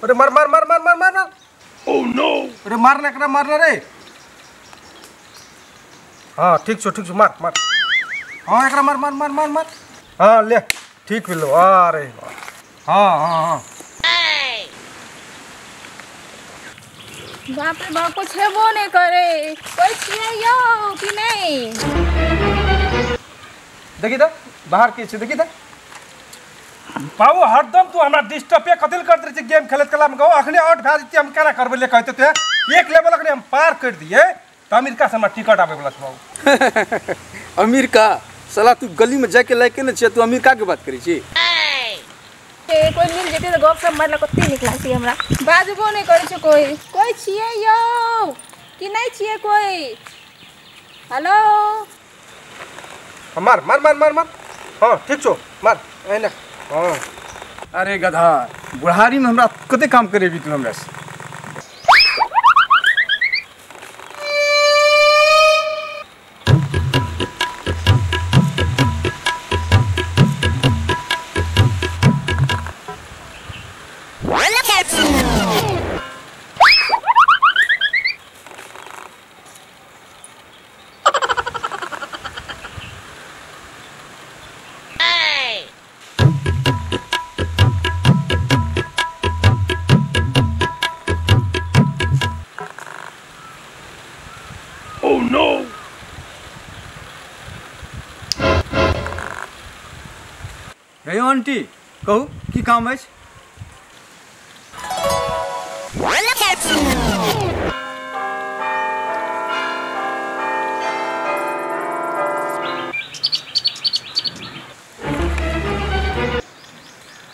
अरे मार मार मार मार मार मार ओह नो अरे मारना रे हाँ ठीक छो मार मार हाँ एकरा मार मार मार मार मार हाँ ले ठीक मिलो अरे हाँ हाँ हाँ बाप रे बाप कुछ है वो नहीं करे कोई छिए यो कि नहीं देखी था बाहर के छे देखी था पाऊ हरदम तू हमरा डिस्टर्ब पे कतिल कर दे गेम खेलत कला में गो अखनी आउट भा जति हम केना करबे ले कहते ते एक लेवल अखनी हम पार कर दिए त अमेरिका से हमरा टिकट आवे वाला छ अमेरिका साला तू गली में जाके लायक न छ तू अमेरिका के बात करी छी ए कोई मिल जेते तो गप सब मारला कत्ते निक लागसी हमरा बाजबो नहीं करे छ कोई छिए यो कि नहीं छिए कोई हेलो मार मार मार मार मार हां ठीक छो मार एने हां अरे गधा बुढ़ारी में हमरा कते काम करे भी तू हमरा से Oh no! हे आंटी कहू की काम है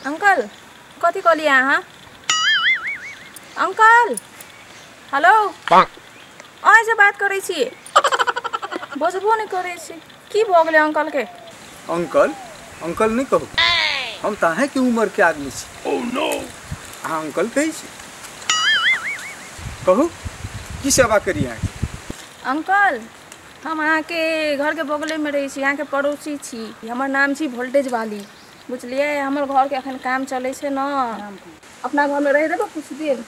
अंकल कथी कहलिए अहाँ अंकल हेलो अहाँ से बात करे छी बजबो नहीं करे छी की भ गेलै अंकल के अंकल अंकल नहीं कहू हम ताहे के उम्र के आदमी छी Oh no! हाँ अंकल कही छी कहू की सेवा करी अहाँ अंकल हम अहाँ के घर के बगले में रही छी यहाँ के पड़ोसी छी हमर नाम छी वोल्टेज वाली बुझलिए हमर घर के अखन काम चले छे न अपना घर में रह देबो कुछ देर